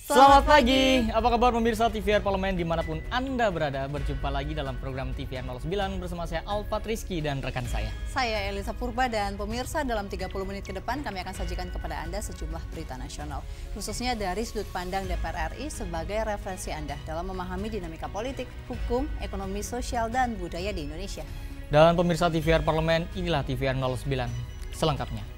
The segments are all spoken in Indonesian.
Selamat pagi, apa kabar pemirsa TVR Parlemen dimanapun Anda berada. Berjumpa lagi dalam program TVR 09 bersama saya Alfat Rizky dan rekan saya. Saya Elisa Purba dan pemirsa dalam 30 menit ke depan kami akan sajikan kepada Anda sejumlah berita nasional. Khususnya dari sudut pandang DPR RI sebagai referensi Anda dalam memahami dinamika politik, hukum, ekonomi, sosial, dan budaya di Indonesia. Dan pemirsa TVR Parlemen, inilah TVR 09 selengkapnya.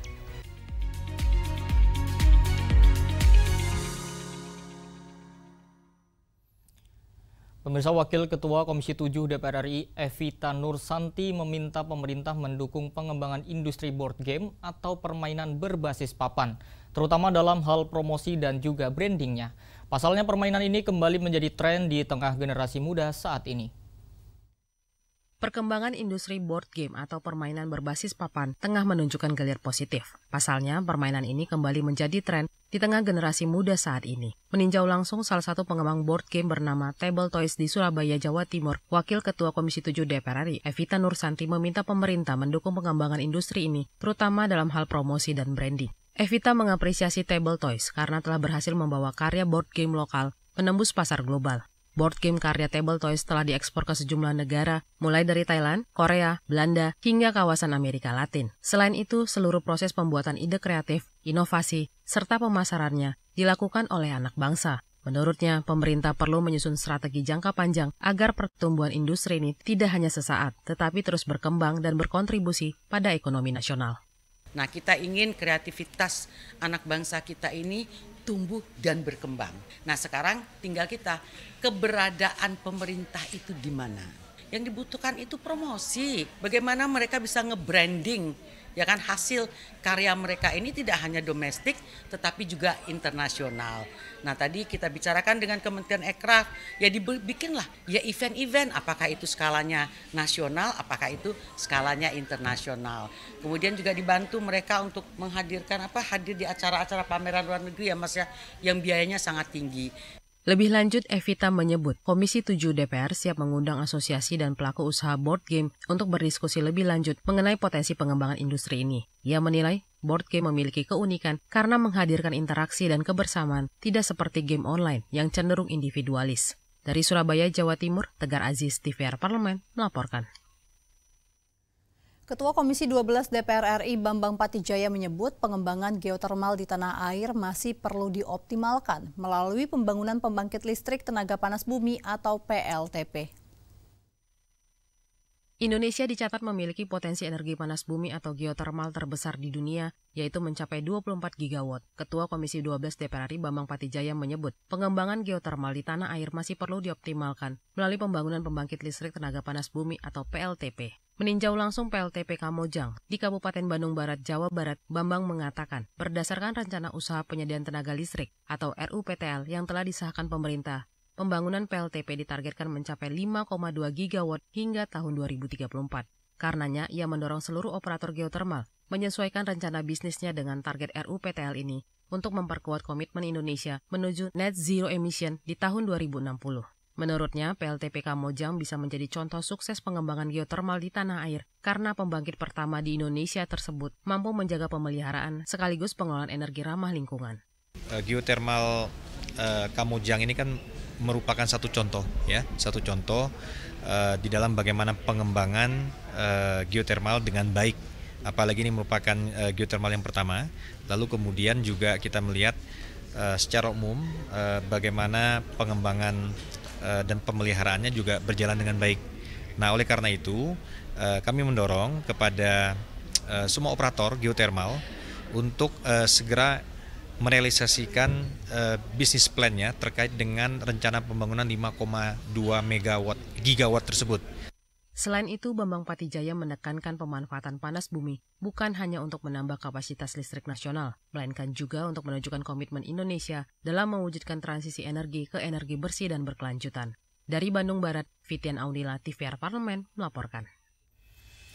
Pemirsa, Wakil Ketua Komisi 7 DPR RI Evita Nursanti meminta pemerintah mendukung pengembangan industri board game atau permainan berbasis papan, terutama dalam hal promosi dan juga brandingnya. Pasalnya permainan ini kembali menjadi tren di tengah generasi muda saat ini. Perkembangan industri board game atau permainan berbasis papan tengah menunjukkan gelir positif. Pasalnya, permainan ini kembali menjadi tren di tengah generasi muda saat ini. Meninjau langsung salah satu pengembang board game bernama Table Toys di Surabaya, Jawa Timur, Wakil Ketua Komisi 7 DPR RI, Evita Nursanti meminta pemerintah mendukung pengembangan industri ini, terutama dalam hal promosi dan branding. Evita mengapresiasi Table Toys karena telah berhasil membawa karya board game lokal menembus pasar global. Board game karya Table Toys telah diekspor ke sejumlah negara, mulai dari Thailand, Korea, Belanda, hingga kawasan Amerika Latin. Selain itu, seluruh proses pembuatan ide kreatif, inovasi, serta pemasarannya dilakukan oleh anak bangsa. Menurutnya, pemerintah perlu menyusun strategi jangka panjang agar pertumbuhan industri ini tidak hanya sesaat, tetapi terus berkembang dan berkontribusi pada ekonomi nasional. Nah, kita ingin kreativitas anak bangsa kita ini tumbuh dan berkembang. Nah, sekarang tinggal kita, keberadaan pemerintah itu di mana? Yang dibutuhkan itu promosi. Bagaimana mereka bisa nge-branding, ya kan, hasil karya mereka ini tidak hanya domestik tetapi juga internasional. Nah, tadi kita bicarakan dengan Kementerian Ekraf, ya dibikinlah ya event-event, apakah itu skalanya nasional, apakah itu skalanya internasional. Kemudian juga dibantu mereka untuk menghadirkan hadir di acara-acara pameran luar negeri ya Mas ya, yang biayanya sangat tinggi. Lebih lanjut, Evita menyebut Komisi 7 DPR siap mengundang asosiasi dan pelaku usaha board game untuk berdiskusi lebih lanjut mengenai potensi pengembangan industri ini. Ia menilai board game memiliki keunikan karena menghadirkan interaksi dan kebersamaan, tidak seperti game online yang cenderung individualis. Dari Surabaya, Jawa Timur, Tegar Aziz, TVR Parlemen, melaporkan. Ketua Komisi 12 DPR RI Bambang Patijaya menyebut pengembangan geotermal di tanah air masih perlu dioptimalkan melalui pembangunan pembangkit listrik tenaga panas bumi atau PLTP. Indonesia dicatat memiliki potensi energi panas bumi atau geotermal terbesar di dunia, yaitu mencapai 24 gigawatt. Ketua Komisi 12 DPR RI Bambang Patijaya menyebut pengembangan geotermal di tanah air masih perlu dioptimalkan melalui pembangunan pembangkit listrik tenaga panas bumi atau PLTP. Meninjau langsung PLTP Kamojang di Kabupaten Bandung Barat, Jawa Barat, Bambang mengatakan berdasarkan rencana usaha penyediaan tenaga listrik atau RUPTL yang telah disahkan pemerintah, pembangunan PLTP ditargetkan mencapai 5,2 gigawatt hingga tahun 2034. Karenanya, ia mendorong seluruh operator geotermal menyesuaikan rencana bisnisnya dengan target RUPTL ini untuk memperkuat komitmen Indonesia menuju net zero emission di tahun 2060. Menurutnya, PLTP Kamojang bisa menjadi contoh sukses pengembangan geotermal di tanah air karena pembangkit pertama di Indonesia tersebut mampu menjaga pemeliharaan sekaligus pengelolaan energi ramah lingkungan. Geotermal Kamojang ini kan merupakan satu contoh di dalam bagaimana pengembangan geotermal dengan baik. Apalagi ini merupakan geotermal yang pertama. Lalu kemudian juga kita melihat secara umum bagaimana pengembangan dan pemeliharaannya juga berjalan dengan baik. Nah, oleh karena itu kami mendorong kepada semua operator geotermal untuk segera merealisasikan bisnis plan-nya terkait dengan rencana pembangunan 5,2 gigawatt tersebut. Selain itu, Bambang Patijaya menekankan pemanfaatan panas bumi bukan hanya untuk menambah kapasitas listrik nasional, melainkan juga untuk menunjukkan komitmen Indonesia dalam mewujudkan transisi energi ke energi bersih dan berkelanjutan. Dari Bandung Barat, Fitian Aunila, TVR Parlemen, melaporkan.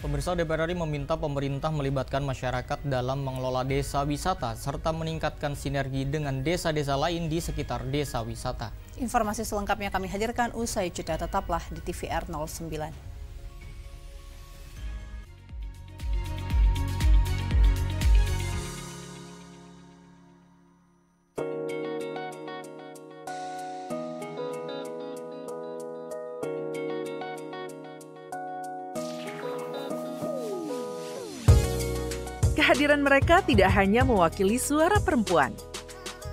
Pemirsa, DPR RI meminta pemerintah melibatkan masyarakat dalam mengelola desa wisata serta meningkatkan sinergi dengan desa-desa lain di sekitar desa wisata. Informasi selengkapnya kami hadirkan usai jeda, tetaplah di TVR 09. Kehadiran mereka tidak hanya mewakili suara perempuan,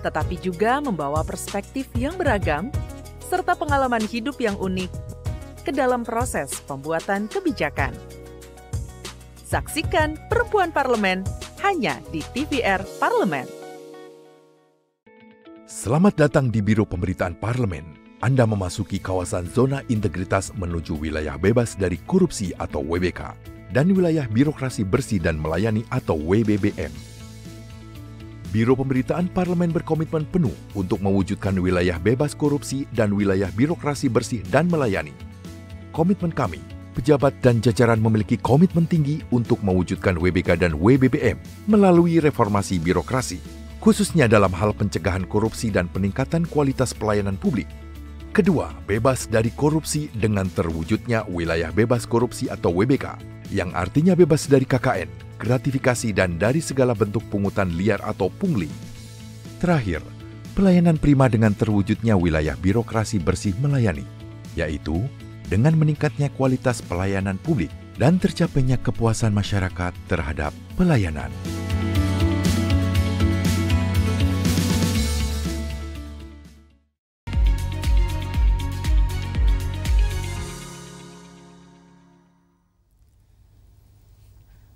tetapi juga membawa perspektif yang beragam serta pengalaman hidup yang unik ke dalam proses pembuatan kebijakan. Saksikan Perempuan Parlemen hanya di TVR Parlemen. Selamat datang di Biro Pemberitaan Parlemen. Anda memasuki kawasan zona integritas menuju wilayah bebas dari korupsi atau WBK dan wilayah birokrasi bersih dan melayani atau WBBM. Biro Pemberitaan Parlemen berkomitmen penuh untuk mewujudkan wilayah bebas korupsi dan wilayah birokrasi bersih dan melayani. Komitmen kami, pejabat dan jajaran memiliki komitmen tinggi untuk mewujudkan WBK dan WBBM melalui reformasi birokrasi, khususnya dalam hal pencegahan korupsi dan peningkatan kualitas pelayanan publik. Kedua, bebas dari korupsi dengan terwujudnya wilayah bebas korupsi atau WBK, yang artinya bebas dari KKN, gratifikasi dan dari segala bentuk pungutan liar atau pungli. Terakhir, pelayanan prima dengan terwujudnya wilayah birokrasi bersih melayani, yaitu dengan meningkatnya kualitas pelayanan publik dan tercapainya kepuasan masyarakat terhadap pelayanan.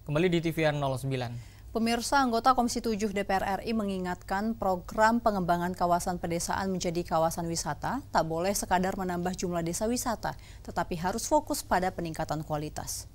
Kembali di TVR 09. Pemirsa, anggota Komisi 7 DPR RI mengingatkan program pengembangan kawasan pedesaan menjadi kawasan wisata tak boleh sekadar menambah jumlah desa wisata, tetapi harus fokus pada peningkatan kualitas.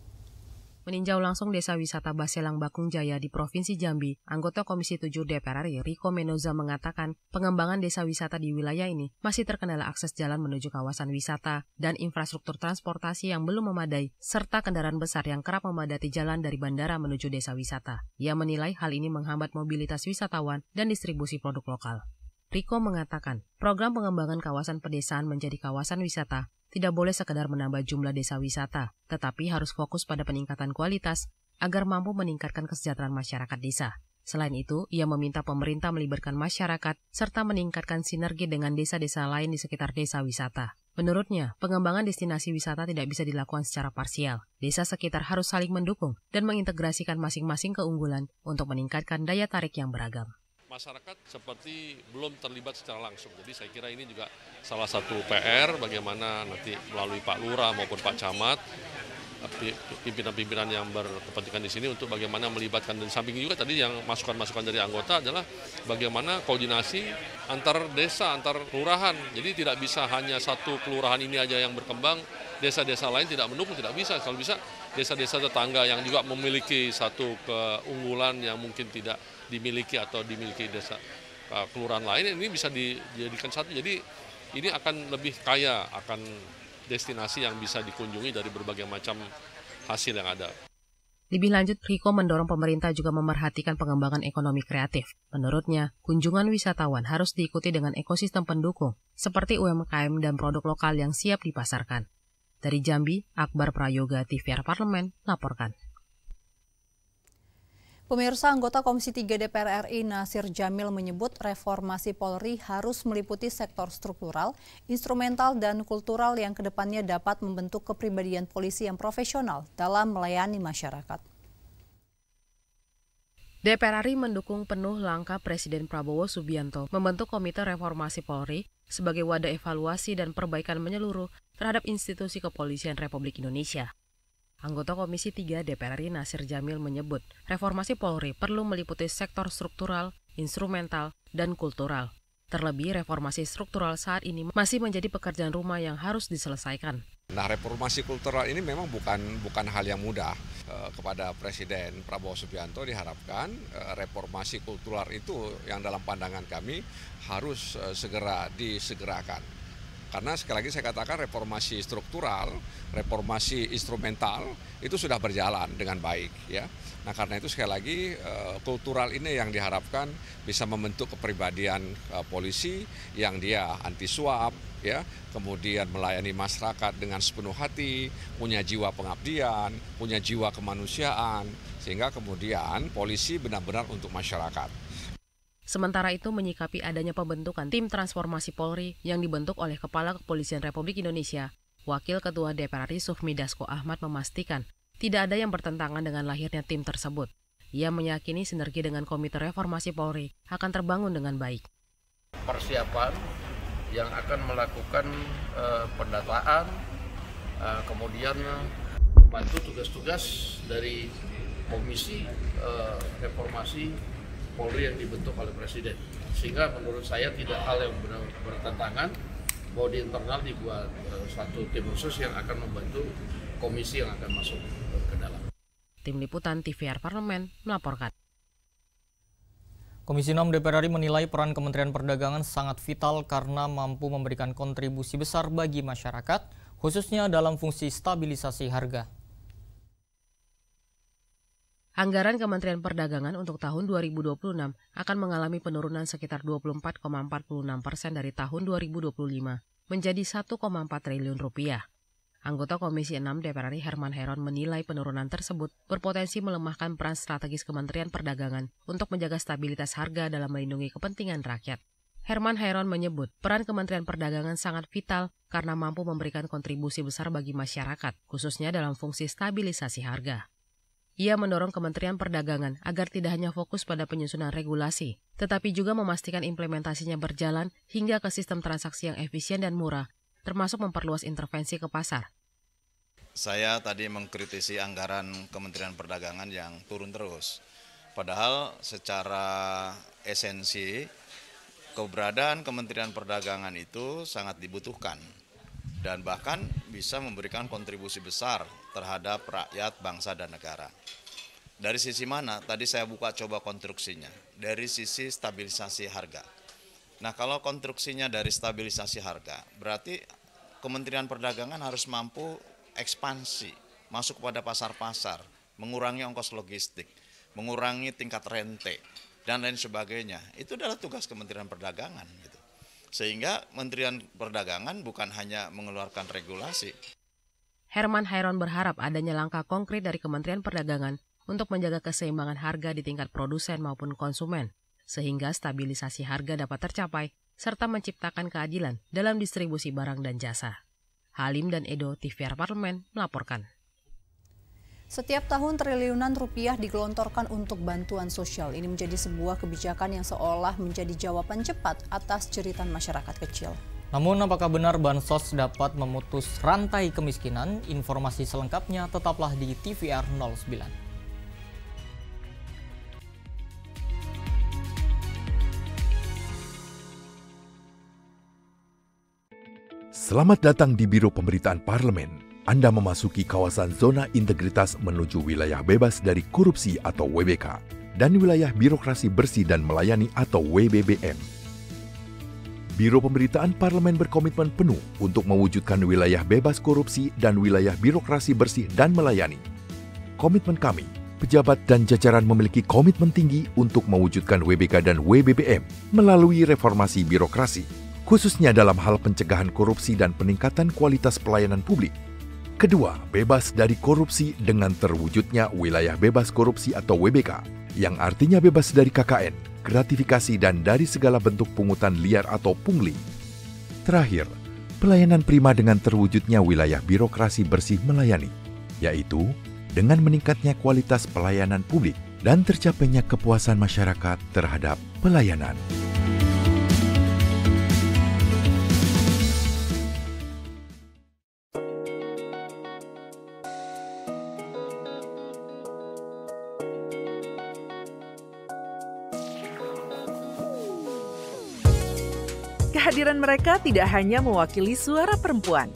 Meninjau langsung Desa Wisata Baselang Bakung Jaya di Provinsi Jambi, anggota Komisi 7 DPR RI Riko Menoza mengatakan pengembangan desa wisata di wilayah ini masih terkendala akses jalan menuju kawasan wisata dan infrastruktur transportasi yang belum memadai, serta kendaraan besar yang kerap memadati jalan dari bandara menuju desa wisata. Ia menilai hal ini menghambat mobilitas wisatawan dan distribusi produk lokal. Riko mengatakan, program pengembangan kawasan pedesaan menjadi kawasan wisata tidak boleh sekedar menambah jumlah desa wisata, tetapi harus fokus pada peningkatan kualitas agar mampu meningkatkan kesejahteraan masyarakat desa. Selain itu, ia meminta pemerintah melibatkan masyarakat serta meningkatkan sinergi dengan desa-desa lain di sekitar desa wisata. Menurutnya, pengembangan destinasi wisata tidak bisa dilakukan secara parsial. Desa sekitar harus saling mendukung dan mengintegrasikan masing-masing keunggulan untuk meningkatkan daya tarik yang beragam. Masyarakat seperti belum terlibat secara langsung. Jadi saya kira ini juga salah satu PR bagaimana nanti melalui Pak Lurah maupun Pak Camat, pimpinan-pimpinan yang berkepentingan di sini untuk bagaimana melibatkan. Dan samping juga tadi yang masukan-masukan dari anggota adalah bagaimana koordinasi antar desa, antar kelurahan. Jadi tidak bisa hanya satu kelurahan ini aja yang berkembang, desa-desa lain tidak mendukung, tidak bisa. Kalau bisa desa-desa tetangga yang juga memiliki satu keunggulan yang mungkin tidak dimiliki atau dimiliki desa kelurahan lain, ini bisa dijadikan satu. Jadi ini akan lebih kaya, akan destinasi yang bisa dikunjungi dari berbagai macam hasil yang ada. Lebih lanjut, Riko mendorong pemerintah juga memerhatikan pengembangan ekonomi kreatif. Menurutnya, kunjungan wisatawan harus diikuti dengan ekosistem pendukung, seperti UMKM dan produk lokal yang siap dipasarkan. Dari Jambi, Akbar Prayoga, TVR Parlemen, laporkan. Pemirsa, anggota Komisi 3 DPR RI Nasir Jamil menyebut reformasi Polri harus meliputi sektor struktural, instrumental, dan kultural yang kedepannya dapat membentuk kepribadian polisi yang profesional dalam melayani masyarakat. DPR RI mendukung penuh langkah Presiden Prabowo Subianto membentuk Komite Reformasi Polri sebagai wadah evaluasi dan perbaikan menyeluruh terhadap institusi kepolisian Republik Indonesia. Anggota Komisi 3 DPR RI Nasir Jamil menyebut reformasi Polri perlu meliputi sektor struktural, instrumental, dan kultural. Terlebih reformasi struktural saat ini masih menjadi pekerjaan rumah yang harus diselesaikan. Nah, reformasi kultural ini memang bukan hal yang mudah. Kepada Presiden Prabowo Subianto diharapkan reformasi kultural itu yang dalam pandangan kami harus segera disegerakan. Karena sekali lagi saya katakan reformasi struktural, reformasi instrumental itu sudah berjalan dengan baik, ya. Nah, karena itu sekali lagi kultural ini yang diharapkan bisa membentuk kepribadian polisi yang dia anti suap, ya, kemudian melayani masyarakat dengan sepenuh hati, punya jiwa pengabdian, punya jiwa kemanusiaan, sehingga kemudian polisi benar-benar untuk masyarakat. Sementara itu menyikapi adanya pembentukan tim transformasi Polri yang dibentuk oleh Kepala Kepolisian Republik Indonesia, Wakil Ketua DPR RI Sufmi Dasko Ahmad memastikan tidak ada yang bertentangan dengan lahirnya tim tersebut. Ia meyakini sinergi dengan Komite Reformasi Polri akan terbangun dengan baik. Persiapan yang akan melakukan pendataan, kemudian membantu tugas-tugas dari Komisi Reformasi Polri yang dibentuk oleh Presiden. Sehingga menurut saya tidak hal yang bertentangan bahwa di internal dibuat satu tim khusus yang akan membantu komisi yang akan masuk ke dalam. Tim Liputan TVR Parlemen melaporkan. Komisi 6 DPR RI menilai peran Kementerian Perdagangan sangat vital karena mampu memberikan kontribusi besar bagi masyarakat, khususnya dalam fungsi stabilisasi harga. Anggaran Kementerian Perdagangan untuk tahun 2026 akan mengalami penurunan sekitar 24,46% dari tahun 2025 menjadi 1,4 triliun rupiah. Anggota Komisi 6 DPR RI Herman Hairon menilai penurunan tersebut berpotensi melemahkan peran strategis Kementerian Perdagangan untuk menjaga stabilitas harga dalam melindungi kepentingan rakyat. Herman Hairon menyebut peran Kementerian Perdagangan sangat vital karena mampu memberikan kontribusi besar bagi masyarakat, khususnya dalam fungsi stabilisasi harga. Ia mendorong Kementerian Perdagangan agar tidak hanya fokus pada penyusunan regulasi, tetapi juga memastikan implementasinya berjalan hingga ke sistem transaksi yang efisien dan murah, termasuk memperluas intervensi ke pasar. Saya tadi mengkritisi anggaran Kementerian Perdagangan yang turun terus. Padahal secara esensi, keberadaan Kementerian Perdagangan itu sangat dibutuhkan. Dan bahkan bisa memberikan kontribusi besar terhadap rakyat, bangsa, dan negara. Dari sisi mana? Tadi saya buka coba konstruksinya. Dari sisi stabilisasi harga. Nah, kalau konstruksinya dari stabilisasi harga, berarti Kementerian Perdagangan harus mampu ekspansi, masuk kepada pasar-pasar, mengurangi ongkos logistik, mengurangi tingkat rente, dan lain sebagainya. Itu adalah tugas Kementerian Perdagangan. Gitu. Sehingga Kementerian Perdagangan bukan hanya mengeluarkan regulasi. Herman Hairon berharap adanya langkah konkret dari Kementerian Perdagangan untuk menjaga keseimbangan harga di tingkat produsen maupun konsumen, sehingga stabilisasi harga dapat tercapai, serta menciptakan keadilan dalam distribusi barang dan jasa. Halim dan Edo, TVR Parlemen, melaporkan. Setiap tahun triliunan rupiah digelontorkan untuk bantuan sosial. Ini menjadi sebuah kebijakan yang seolah menjadi jawaban cepat atas jeritan masyarakat kecil. Namun apakah benar bansos dapat memutus rantai kemiskinan? Informasi selengkapnya tetaplah di TVR 09. Selamat datang di Biro Pemberitaan Parlemen. Anda memasuki kawasan zona integritas menuju wilayah bebas dari korupsi atau WBK dan wilayah birokrasi bersih dan melayani atau WBBM. Biro Pemberitaan Parlemen berkomitmen penuh untuk mewujudkan wilayah bebas korupsi dan wilayah birokrasi bersih dan melayani. Komitmen kami, pejabat dan jajaran memiliki komitmen tinggi untuk mewujudkan WBK dan WBBM melalui reformasi birokrasi, khususnya dalam hal pencegahan korupsi dan peningkatan kualitas pelayanan publik. Kedua, bebas dari korupsi dengan terwujudnya wilayah bebas korupsi atau WBK, yang artinya bebas dari KKN, gratifikasi dan dari segala bentuk pungutan liar atau pungli. Terakhir, pelayanan prima dengan terwujudnya wilayah birokrasi bersih melayani, yaitu dengan meningkatnya kualitas pelayanan publik dan tercapainya kepuasan masyarakat terhadap pelayanan. Kehadiran mereka tidak hanya mewakili suara perempuan,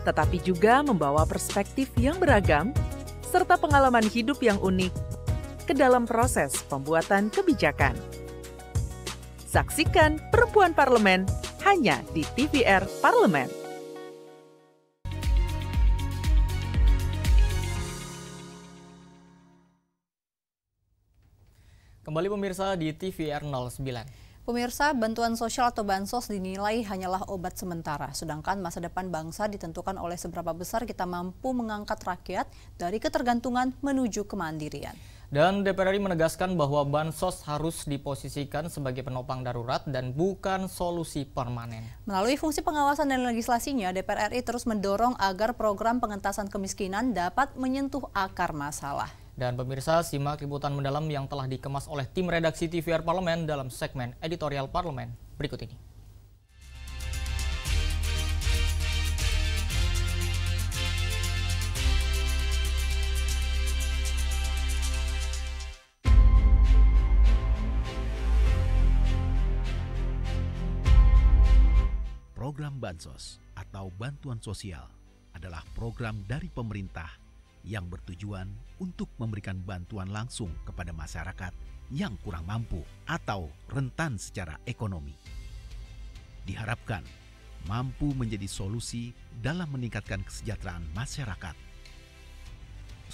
tetapi juga membawa perspektif yang beragam serta pengalaman hidup yang unik ke dalam proses pembuatan kebijakan. Saksikan Perempuan Parlemen hanya di TVR Parlemen. Kembali pemirsa di TVR 09. Pemirsa, bantuan sosial atau bansos dinilai hanyalah obat sementara, sedangkan masa depan bangsa ditentukan oleh seberapa besar kita mampu mengangkat rakyat dari ketergantungan menuju kemandirian. Dan DPR RI menegaskan bahwa bansos harus diposisikan sebagai penopang darurat dan bukan solusi permanen. Melalui fungsi pengawasan dan legislasinya, DPR RI terus mendorong agar program pengentasan kemiskinan dapat menyentuh akar masalah. Dan pemirsa, simak liputan mendalam yang telah dikemas oleh tim redaksi TVR Parlemen dalam segmen editorial Parlemen berikut ini. Program Bansos atau bantuan sosial adalah program dari pemerintah yang bertujuan untuk memberikan bantuan langsung kepada masyarakat yang kurang mampu atau rentan secara ekonomi. Diharapkan mampu menjadi solusi dalam meningkatkan kesejahteraan masyarakat.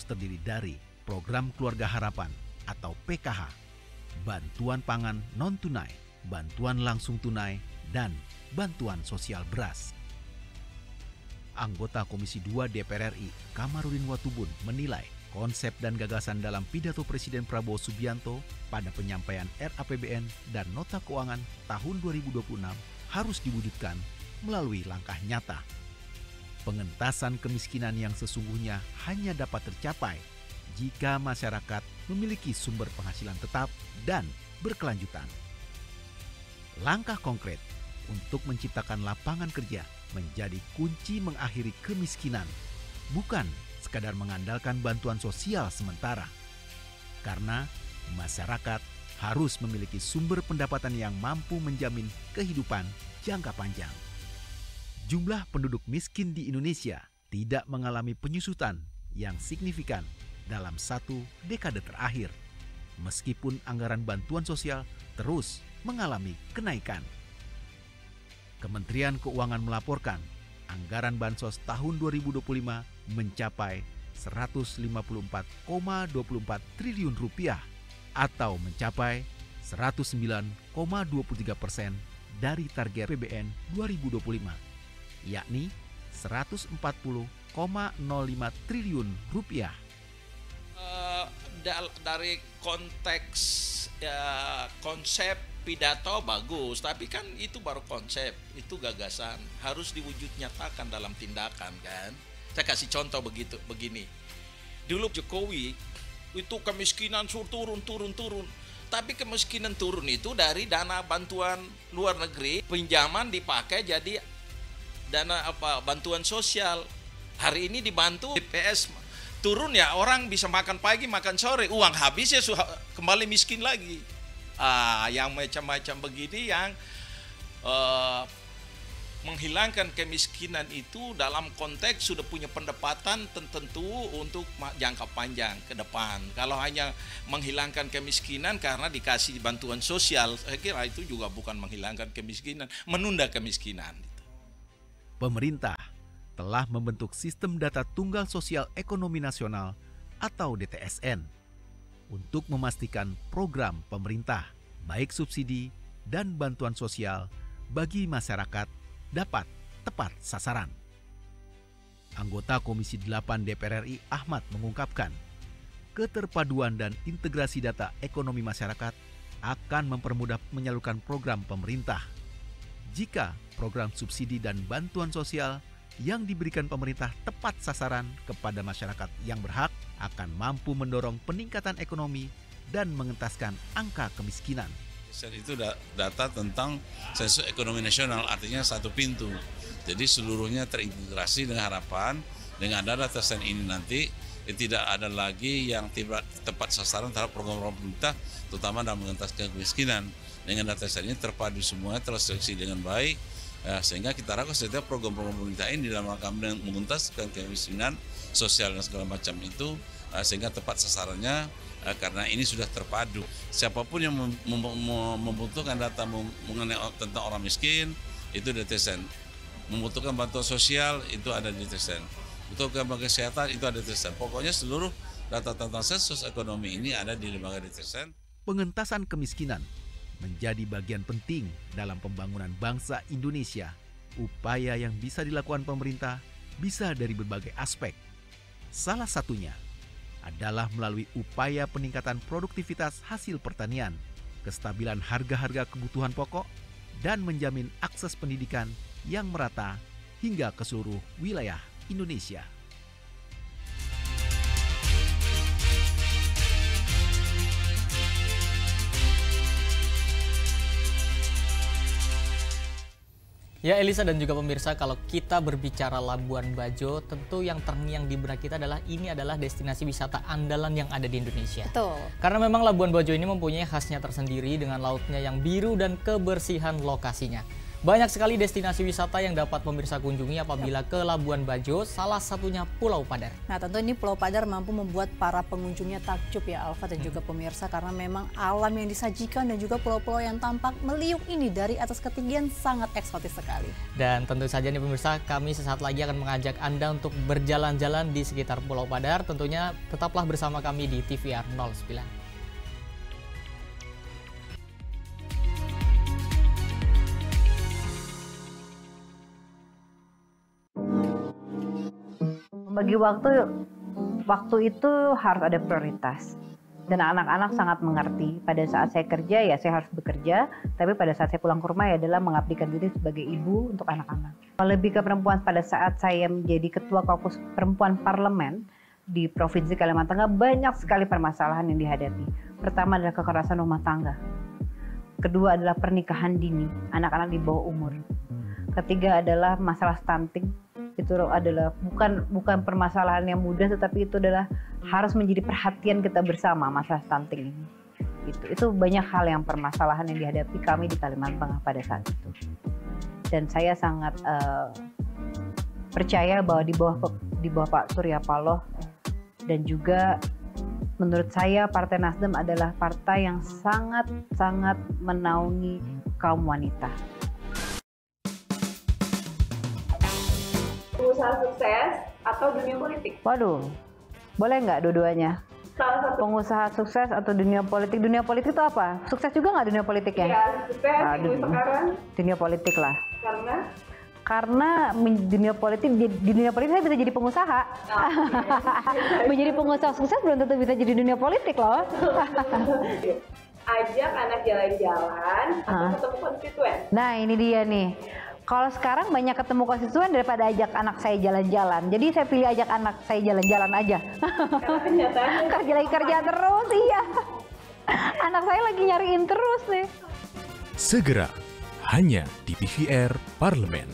Terdiri dari Program Keluarga Harapan atau PKH, bantuan pangan non-tunai, bantuan langsung tunai, dan bantuan sosial beras. Anggota Komisi 2 DPR RI, Kamarudin Watubun, menilai konsep dan gagasan dalam pidato Presiden Prabowo Subianto pada penyampaian RAPBN dan Nota Keuangan tahun 2026 harus diwujudkan melalui langkah nyata. Pengentasan kemiskinan yang sesungguhnya hanya dapat tercapai jika masyarakat memiliki sumber penghasilan tetap dan berkelanjutan. Langkah konkret untuk menciptakan lapangan kerja menjadi kunci mengakhiri kemiskinan, bukan sekadar mengandalkan bantuan sosial sementara. Karena masyarakat harus memiliki sumber pendapatan yang mampu menjamin kehidupan jangka panjang. Jumlah penduduk miskin di Indonesia tidak mengalami penyusutan yang signifikan dalam 1 dekade terakhir, meskipun anggaran bantuan sosial terus mengalami kenaikan. Kementerian Keuangan melaporkan anggaran bansos tahun 2025 mencapai 154,24 triliun rupiah atau mencapai 109,23% dari target APBN 2025, yakni 140,05 triliun rupiah. Dari konteks konsep pidato bagus, tapi kan itu baru konsep, itu gagasan, harus diwujud nyatakan dalam tindakan kan. Saya kasih contoh begini. Dulu Jokowi itu kemiskinan turun, tapi kemiskinan turun itu dari dana bantuan luar negeri, pinjaman dipakai jadi dana bantuan sosial. Hari ini dibantu BPS turun ya, orang bisa makan pagi, makan sore, uang habis ya kembali miskin lagi. Yang macam-macam begini yang menghilangkan kemiskinan itu dalam konteks sudah punya pendapatan tertentu untuk jangka panjang ke depan. Kalau hanya menghilangkan kemiskinan karena dikasih bantuan sosial, saya kira itu juga bukan menghilangkan kemiskinan, menunda kemiskinan. Pemerintah telah membentuk Sistem Data Tunggal Sosial Ekonomi Nasional atau DTSN untuk memastikan program pemerintah, baik subsidi dan bantuan sosial bagi masyarakat dapat tepat sasaran. Anggota Komisi 8 DPR RI Ahmad mengungkapkan, keterpaduan dan integrasi data ekonomi masyarakat akan mempermudah menyalurkan program pemerintah. Jika program subsidi dan bantuan sosial yang diberikan pemerintah tepat sasaran kepada masyarakat yang berhak, akan mampu mendorong peningkatan ekonomi dan mengentaskan angka kemiskinan. Itu data tentang sensus ekonomi nasional, artinya satu pintu. Jadi seluruhnya terintegrasi dengan harapan dengan ada DTSN ini nanti tidak ada lagi yang tidak tepat sasaran terhadap program-program pemerintah, terutama dalam mengentaskan kemiskinan. Dengan DTSN ini terpadu semuanya, terseleksi dengan baik, sehingga kita harapkan setiap program-program pemerintah ini dalam rangka mengentaskan kemiskinan sosial dan segala macam itu, sehingga tepat sasarannya, karena ini sudah terpadu. Siapapun yang membutuhkan data mengenai tentang orang miskin, itu DTSN. Membutuhkan bantuan sosial, itu ada di DTSN. Membutuhkan bantuan kesehatan, itu ada di DTSN. Pokoknya seluruh data tentang sensus ekonomi ini ada di lembaga DTSN. Pengentasan kemiskinan menjadi bagian penting dalam pembangunan bangsa Indonesia. Upaya yang bisa dilakukan pemerintah bisa dari berbagai aspek. Salah satunya adalah melalui upaya peningkatan produktivitas hasil pertanian, kestabilan harga-harga kebutuhan pokok, dan menjamin akses pendidikan yang merata hingga ke seluruh wilayah Indonesia. Ya Elisa dan juga pemirsa, kalau kita berbicara Labuan Bajo, tentu yang terngiang di benak kita adalah ini adalah destinasi wisata andalan yang ada di Indonesia. Betul. Karena memang Labuan Bajo ini mempunyai khasnya tersendiri dengan lautnya yang biru dan kebersihan lokasinya. Banyak sekali destinasi wisata yang dapat pemirsa kunjungi apabila ke Labuan Bajo, salah satunya Pulau Padar. Nah tentu ini Pulau Padar mampu membuat para pengunjungnya takjub ya Alfa dan juga pemirsa, karena memang alam yang disajikan dan juga pulau-pulau yang tampak meliuk ini dari atas ketinggian sangat eksotis sekali. Dan tentu saja nih pemirsa, kami sesaat lagi akan mengajak Anda untuk berjalan-jalan di sekitar Pulau Padar. Tentunya tetaplah bersama kami di TVR 09. Bagi waktu itu harus ada prioritas, dan anak-anak sangat mengerti. Pada saat saya kerja ya saya harus bekerja, tapi pada saat saya pulang ke rumah ya adalah mengabdikan diri sebagai ibu untuk anak-anak. Lebih ke perempuan, pada saat saya menjadi ketua Kaukus Perempuan Parlemen di Provinsi Kalimantan Tengah, banyak sekali permasalahan yang dihadapi. Pertama adalah kekerasan rumah tangga, kedua adalah pernikahan dini, anak-anak di bawah umur, ketiga adalah masalah stunting. Itu adalah bukan permasalahan yang mudah, tetapi itu adalah harus menjadi perhatian kita bersama, masalah stunting ini. Itu banyak hal yang permasalahan yang dihadapi kami di Kalimantan Tengah pada saat itu. Dan saya sangat percaya bahwa di bawah Pak Surya Paloh, dan juga menurut saya Partai Nasdem adalah partai yang sangat menaungi kaum wanita. Pengusaha sukses atau dunia politik? Waduh, boleh nggak dua-duanya? Salah satu. Pengusaha sukses atau dunia politik? Dunia politik itu apa? Sukses juga nggak dunia politik ya? Iya, sukses sekarang. Dunia politik lah. Karena dunia politik, di dunia politik saya bisa jadi pengusaha. Menjadi pengusaha sukses belum tentu bisa jadi dunia politik loh. Ajak anak jalan-jalan atau ketemu konstituen? Nah ini dia nih. Kalau sekarang banyak ketemu konstituen daripada ajak anak saya jalan-jalan. Jadi saya pilih ajak anak saya jalan-jalan aja. Karena kerja terus, iya. Anak saya lagi nyariin terus nih. Segera, hanya di TVR Parlemen.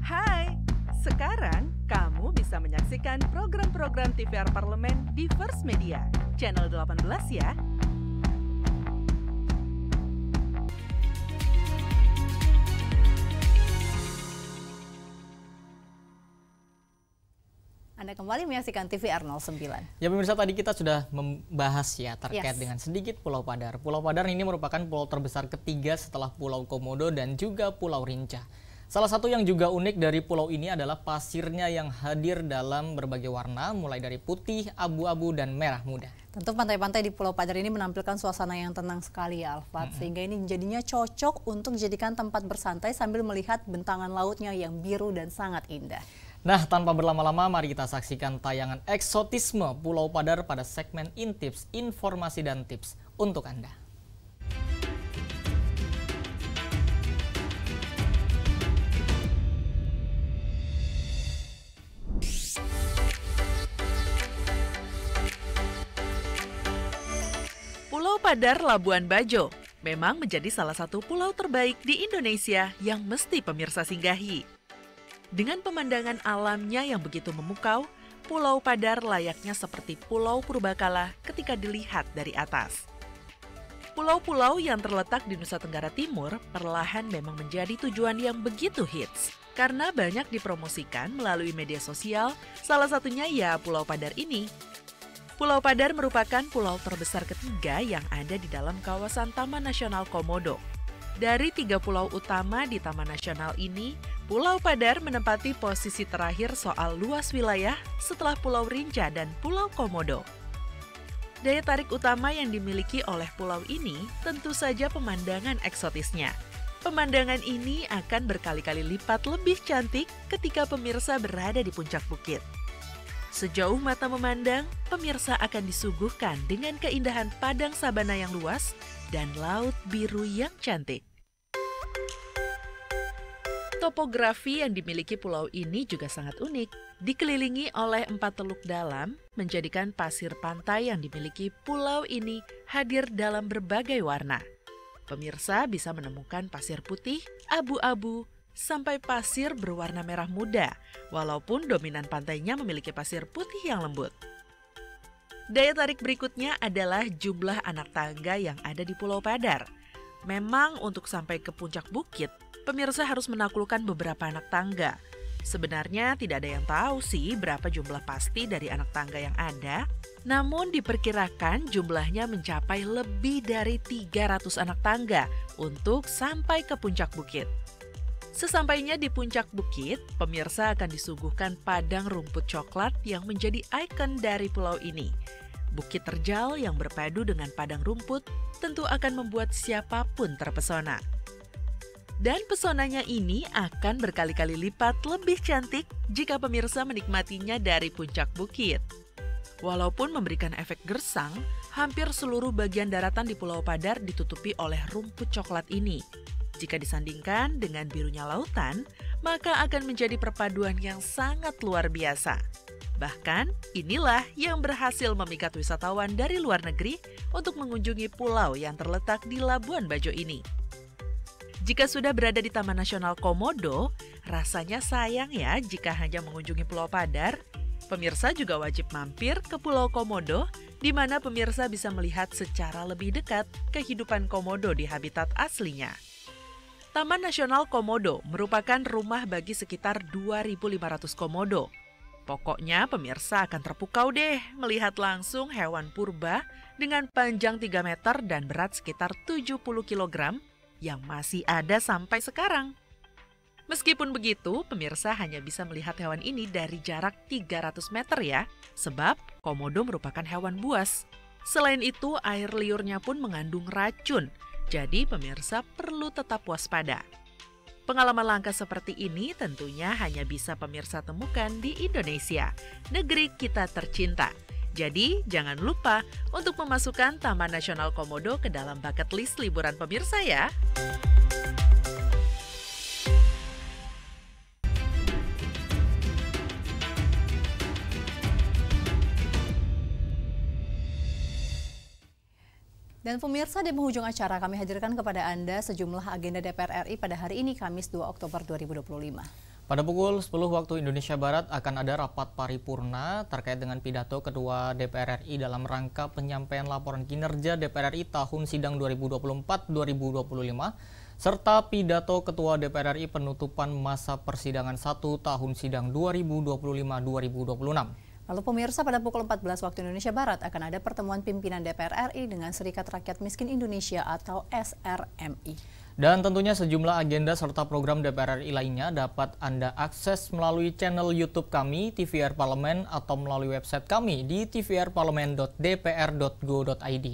Hai, sekarang kamu bisa menyaksikan program-program TVR Parlemen di First Media, channel 18 ya. Anda kembali menyaksikan TVR 09. Ya pemirsa, tadi kita sudah membahas ya terkait dengan sedikit Pulau Padar. Pulau Padar ini merupakan pulau terbesar ketiga setelah Pulau Komodo dan juga Pulau Rinca. Salah satu yang juga unik dari pulau ini adalah pasirnya yang hadir dalam berbagai warna, mulai dari putih, abu-abu, dan merah muda. Tentu pantai-pantai di Pulau Padar ini menampilkan suasana yang tenang sekali ya Alfat, sehingga ini jadinya cocok untuk dijadikan tempat bersantai sambil melihat bentangan lautnya yang biru dan sangat indah. Nah, tanpa berlama-lama, mari kita saksikan tayangan eksotisme Pulau Padar pada segmen Intips, informasi dan tips untuk Anda. Pulau Padar Labuan Bajo memang menjadi salah satu pulau terbaik di Indonesia yang mesti pemirsa singgahi. Dengan pemandangan alamnya yang begitu memukau, Pulau Padar layaknya seperti Pulau Purbakala ketika dilihat dari atas. Pulau-pulau yang terletak di Nusa Tenggara Timur perlahan memang menjadi tujuan yang begitu hits, karena banyak dipromosikan melalui media sosial, salah satunya ya Pulau Padar ini. Pulau Padar merupakan pulau terbesar ketiga yang ada di dalam kawasan Taman Nasional Komodo. Dari 3 pulau utama di Taman Nasional ini, Pulau Padar menempati posisi terakhir soal luas wilayah setelah Pulau Rinca dan Pulau Komodo. Daya tarik utama yang dimiliki oleh pulau ini tentu saja pemandangan eksotisnya. Pemandangan ini akan berkali-kali lipat lebih cantik ketika pemirsa berada di puncak bukit. Sejauh mata memandang, pemirsa akan disuguhkan dengan keindahan padang sabana yang luas dan laut biru yang cantik. Topografi yang dimiliki pulau ini juga sangat unik. Dikelilingi oleh 4 teluk dalam, menjadikan pasir pantai yang dimiliki pulau ini hadir dalam berbagai warna. Pemirsa bisa menemukan pasir putih, abu-abu, sampai pasir berwarna merah muda, walaupun dominan pantainya memiliki pasir putih yang lembut. Daya tarik berikutnya adalah jumlah anak tangga yang ada di Pulau Padar. Memang untuk sampai ke puncak bukit, pemirsa harus menaklukkan beberapa anak tangga. Sebenarnya tidak ada yang tahu sih berapa jumlah pasti dari anak tangga yang ada, namun diperkirakan jumlahnya mencapai lebih dari 300 anak tangga untuk sampai ke puncak bukit. Sesampainya di puncak bukit, pemirsa akan disuguhkan padang rumput coklat yang menjadi ikon dari pulau ini. Bukit terjal yang berpadu dengan padang rumput tentu akan membuat siapapun terpesona. Dan pesonanya ini akan berkali-kali lipat lebih cantik jika pemirsa menikmatinya dari puncak bukit. Walaupun memberikan efek gersang, hampir seluruh bagian daratan di Pulau Padar ditutupi oleh rumput coklat ini. Jika disandingkan dengan birunya lautan, maka akan menjadi perpaduan yang sangat luar biasa. Bahkan, inilah yang berhasil memikat wisatawan dari luar negeri untuk mengunjungi pulau yang terletak di Labuan Bajo ini. Jika sudah berada di Taman Nasional Komodo, rasanya sayang ya jika hanya mengunjungi Pulau Padar. Pemirsa juga wajib mampir ke Pulau Komodo, di mana pemirsa bisa melihat secara lebih dekat kehidupan komodo di habitat aslinya. Taman Nasional Komodo merupakan rumah bagi sekitar 2.500 komodo. Pokoknya pemirsa akan terpukau deh melihat langsung hewan purba dengan panjang 3 meter dan berat sekitar 70 kg yang masih ada sampai sekarang. Meskipun begitu, pemirsa hanya bisa melihat hewan ini dari jarak 300 meter ya, sebab komodo merupakan hewan buas. Selain itu, air liurnya pun mengandung racun, jadi pemirsa perlu tetap waspada. Pengalaman langka seperti ini tentunya hanya bisa pemirsa temukan di Indonesia, negeri kita tercinta. Jadi, jangan lupa untuk memasukkan Taman Nasional Komodo ke dalam bucket list liburan pemirsa ya. Dan pemirsa, di penghujung acara kami hadirkan kepada Anda sejumlah agenda DPR RI pada hari ini, Kamis 2 Oktober 2025. Pada pukul 10 waktu Indonesia Barat akan ada rapat paripurna terkait dengan pidato Ketua DPR RI dalam rangka penyampaian laporan kinerja DPR RI tahun sidang 2024-2025, serta pidato Ketua DPR RI penutupan masa persidangan 1 tahun sidang 2025-2026. Lalu pemirsa, pada pukul 14 waktu Indonesia Barat akan ada pertemuan pimpinan DPR RI dengan Serikat Rakyat Miskin Indonesia atau SRMI. Dan tentunya sejumlah agenda serta program DPR RI lainnya dapat Anda akses melalui channel YouTube kami, TVR Parlemen, atau melalui website kami di tvrparlemen.dpr.go.id.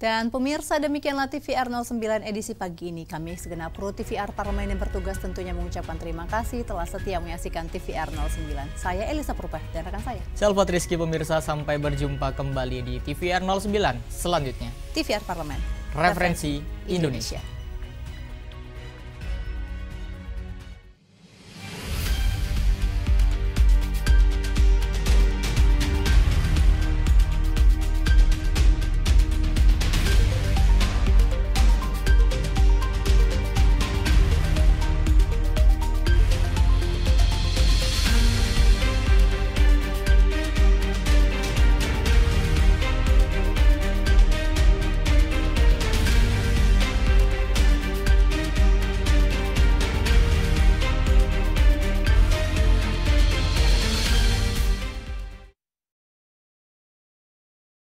Dan pemirsa, demikianlah TVR 09 edisi pagi ini. Kami segenap kru TVR Parlemen yang bertugas tentunya mengucapkan terima kasih telah setia menyaksikan TVR 09. Saya Elisa Purba dan rekan saya Selvat Rizky. Pemirsa, sampai berjumpa kembali di TVR 09 selanjutnya. TVR Parlemen, referensi Indonesia.